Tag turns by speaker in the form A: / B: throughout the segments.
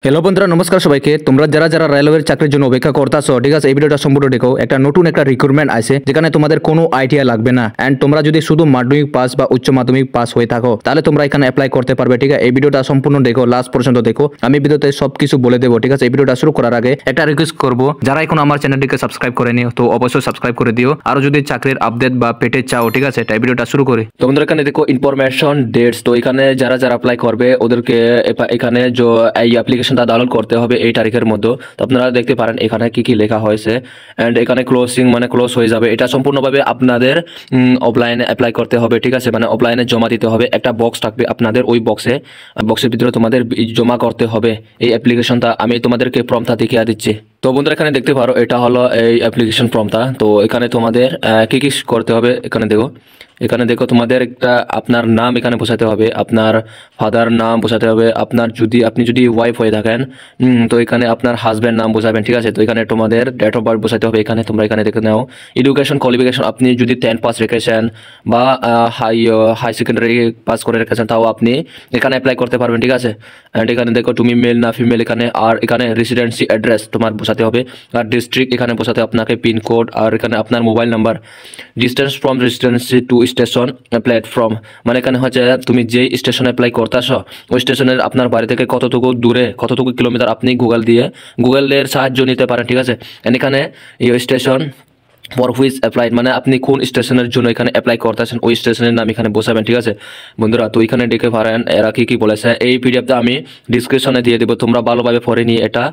A: Hello বন্ধুরা, নমস্কার সবাইকে। তোমরা যারা যারা রেলওয়ের চাকরির জন্য অপেক্ষা করতেছো, ঠিক আছে, এই ভিডিওটা সম্পূর্ণ দেখো। একটা নতুন একটা রিক্রুটমেন্ট আছে যেখানে তোমাদের কোনো আইডিয়া লাগবে না, এন্ড তোমরা যদি শুধু মাধ্যমিক পাস বা উচ্চ মাধ্যমিক পাস হয়ে থাকো তাহলে তোমরা এখানে অ্যাপ্লাই করতে পারবে। ঠিক আছে, এই ভিডিওটা সম্পূর্ণ দেখো, লাস্ট পর্যন্ত দেখো। আমি ভিডিওতে সবকিছু বলে দেবো। ঠিক আছে, এই ভিডিওটা শুরু করার আগে একটা রিকোয়েস্ট করবো, যারা এখন আমার চ্যানেলটিকে সাবস্ক্রাইব করে নিও তো অবশ্যই সাবস্ক্রাইব করে দিও। আর যদি চাকরির আপডেট বা পেটে চাও, ঠিক আছে, এই ভিডিওটা শুরু করি। তো বন্ধুরা এখানে দেখো ইনফরমেশন ডেটস। তো এখানে যারা যারা অ্যাপ্লাই করবে ওদেরকে এখানে যে এই অ্যাপ্লিকেশনটা ডাউনলোড করতে হবে এই তারিখের মধ্যে। তো আপনারা দেখতে পারেন এখানে কি কি লেখা হয়েছে, এন্ড এখানে ক্লোজিং মানে ক্লোজ হয়ে যাবে। এটা সম্পূর্ণভাবে আপনাদের অফলাইনে অ্যাপ্লাই করতে হবে। ঠিক আছে, মানে অফলাইনে জমা দিতে হবে। একটা বক্স থাকবে আপনাদের, ওই বক্সের ভিতরে তোমাদের জমা করতে হবে এই অ্যাপ্লিকেশনটা। আমি তোমাদেরকে ফর্মটা দেখিয়ে দিচ্ছি। তো বন্ধুরা এখানে দেখতে পারো এটা হলো এই অ্যাপ্লিকেশন ফর্মটা। তো এখানে তোমাদের কি কি করতে হবে এখানে দেখো তোমাদের একটা আপনার নাম এখানে বসাতে হবে, আপনার ফাদার নাম বসাতে হবে, আপনি যদি ওয়াইফ হয়ে থাকেন তো এখানে আপনার হাজব্যান্ড নাম বসাবেন। ঠিক আছে, তো এখানে তোমাদের ডেট অফ বার্থ বসাতে হবে। এখানে তোমরা এখানে দেখে নাও এডুকেশন কোয়ালিফিকেশন, আপনি যদি 10 পাস রেখেছেন বা হাই সেকেন্ডারি পাস করে রেখেছেন তাও আপনি এখানে অ্যাপ্লাই করতে পারবেন। ঠিক আছে, অ্যান্ড এখানে দেখো তুমি মেল না ফিমেল এখানে, আর এখানে রেসিডেন্সি অ্যাড্রেস তোমার বসাতে হবে, আর ডিস্ট্রিক্ট এখানে বসাতে আপনাকে পিনকোড, আর এখানে আপনার mobile number. Distance from residency two station platform, মানে এখানে হচ্ছে তুমি যেই স্টেশনে অ্যাপ্লাই করতেছ ওই স্টেশনের আপনার বাড়ি থেকে কতটুকু দূরে, কতটুকু কিলোমিটার আপনি গুগলের সাহায্য নিতে পারেন। ঠিক আছে, এখানে এই স্টেশন ফর হুইচ অ্যাপ্লাইড, মানে আপনি কোন স্টেশনের জন্য এখানে অ্যাপ্লাই করতেছেন ওই স্টেশনের নাম এখানে বসাবেন। ঠিক আছে বন্ধুরা, তো এখানে দেখে পারেন এরা কি কি বলেছে। এই পিডিএফটা আমি ডিসক্রিপশনে দিয়ে দেবো, তোমরা ভালোভাবে পড়ে নিয়ে এটা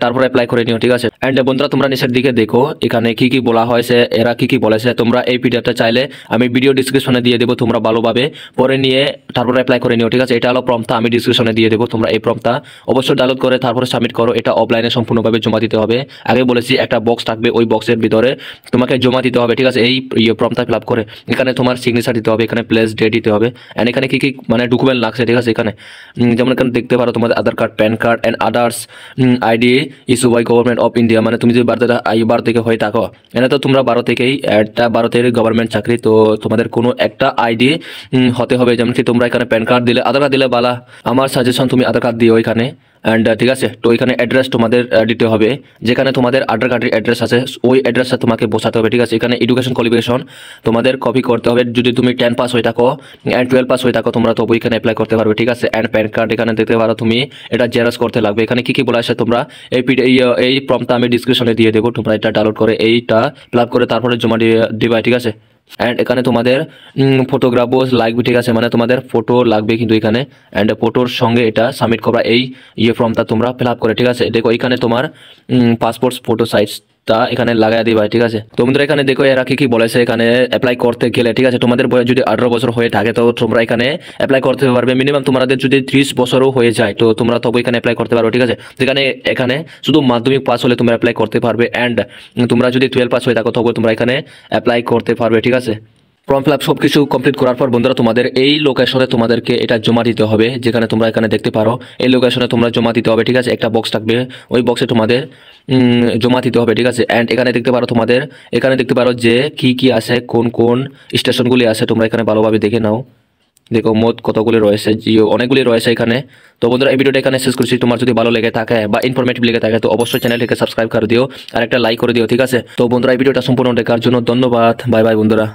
A: তারপরে অ্যাপ্লাই করে নিও। ঠিক আছে, অ্যান্ড বন্ধুরা তোমরা নিচের দিকে দেখো এখানে কি কি বলা হয়েছে, এরা কি কি বলেছে। তোমরা এই পিডিএফটা চাইলে আমি ভিডিও ডিসক্রিপশনে দিয়ে দেবো, তোমরা ভালোভাবে পড়ে নিয়ে তারপরে অ্যাপ্লাই করে নিও। ঠিক আছে, এটা হলো ফর্মটা, আমি ডিসক্রিপশনে দিয়ে দেবো। তোমরা এই ফর্মটা অবশ্যই ডাউনলোড করে তারপরে সাবমিট করো। এটা অফলাইনে সম্পূর্ণভাবে জমা দিতে হবে। আগে বলেছি একটা বক্স থাকবে, ওই বক্সের ভিতরে তোমাকে জমা দিতে হবে। ঠিক আছে, এই ফর্মটা ফিল আপ করে এখানে তোমার সিগনেচার দিতে হবে, এখানে প্লেস ডেট দিতে হবে, এন্ড এখানে কি কি মানে ডকুমেন্ট লাগছে। ঠিক আছে, এখানে যেমন এখানে দেখতে পারো তোমাদের Aadhaar card, PAN card and others ID issue by government of India, মানে তুমি যদি ভারত থেকে হয়ে থাকো, এনে তো তোমরা ভারতের গভর্নমেন্ট চাকরি, তো তোমাদের কোনো একটা আইডি হতে হবে। যেমন কি তোমরা এখানে প্যান কার্ড দিলে, আধার কার্ড দিলে বালা, আমার সাজেশন তুমি আধার কার্ড দিও এখানে। অ্যান্ড ঠিক আছে, তো এখানে অ্যাড্রেস তোমাদের দিতে হবে, যেখানে তোমাদের আধার কার্ডের অ্যাড্রেস আছে ওই অ্যাড্রেসটা তোমাকে বসাতে হবে। ঠিক আছে, এখানে এডুকেশন কোয়ালিফিকেশন তোমাদের কপি করতে হবে। যদি তুমি 10 পাস হয়ে থাকো অ্যান্ড 12 পাস হয়ে থাকো তোমরা তো এখানে অ্যাপ্লাই করতে পারবে। ঠিক আছে, অ্যান্ড প্যান কার্ড এখানে দেখতে পারো তুমি এটা জেরক্স করতে লাগবে। এখানে কি কি বলা আছে তোমরা এই ফর্মটা আমি ডিসক্রিপশনে দিয়ে দেবো, তোমরা এটা ডাউনলোড করে এইটা ফিল আপ করে তারপরে জমা দিবা। ঠিক আছে, অ্যান্ড এখানে তোমাদের ফটোগ্রাফও লাগবে। ঠিক আছে, মানে তোমাদের ফটো লাগবে কিন্তু এখানে, অ্যান্ড ফটোর সঙ্গে এটা সাবমিট করা এই ফর্মটা তোমরা ফিল আপ করে। ঠিক আছে, দেখো এখানে তোমার পাসপোর্ট ফটো সাইজটা এখানে লাগাই দিবা। ঠিক আছে, তো বন্ধুরা এখানে দেখো এরা কি কি বলেছে এখানে অ্যাপ্লাই করতে গেলে। ঠিক আছে, তোমাদের বয়স যদি 18 বছর হয়ে থাকে তো তোমরা এখানে অ্যাপ্লাই করতে পারবে। মিনিমাম তোমাদের যদি 30 বছরও হয়ে যায় তো তোমরা তবে এখানে অ্যাপ্লাই করতে পারো। ঠিক আছে, এখানে শুধু মাধ্যমিক পাস হলে তোমরা অ্যাপ্লাই করতে পারবে, অ্যান্ড তোমরা যদি 12 পাস হয়ে থাকো তবে তোমরা এখানে অ্যাপ্লাই করতে পারবে। ঠিক আছে, ফর্ম ফিল আপ সব কিছু কমপ্লিট করার পর বন্ধুরা তোমাদের এই লোকেশনে তোমাদেরকে এটা জমা দিতে হবে, যেখানে তোমরা এখানে দেখতে পারো এই লোকেশনে তোমরা জমা দিতে হবে। ঠিক আছে, একটা বক্স থাকবে, ওই বক্সে তোমাদের জমা দিতে হবে। ঠিক আছে, অ্যান্ড এখানে দেখতে পারো যে কি কি আছে, কোন কোন স্টেশনগুলি আছে, তোমরা এখানে ভালোভাবে দেখে নাও। দেখো মোট কতগুলি রয়েছে, জিও অনেকগুলি রয়েছে এখানে। তো বন্ধুরা এই ভিডিওটা এখানে শেষ করছি। তোমার যদি ভালো লেগে থাকে বা ইনফরমেটিভ লেগে থাকে তো অবশ্যই চ্যানেলটিকে সাবস্ক্রাইব করে দিও আর একটা লাইক করে দিও। ঠিক আছে, তো বন্ধুরা এই ভিডিওটা সম্পূর্ণ দেখার জন্য ধন্যবাদ। বাই বাই বন্ধুরা।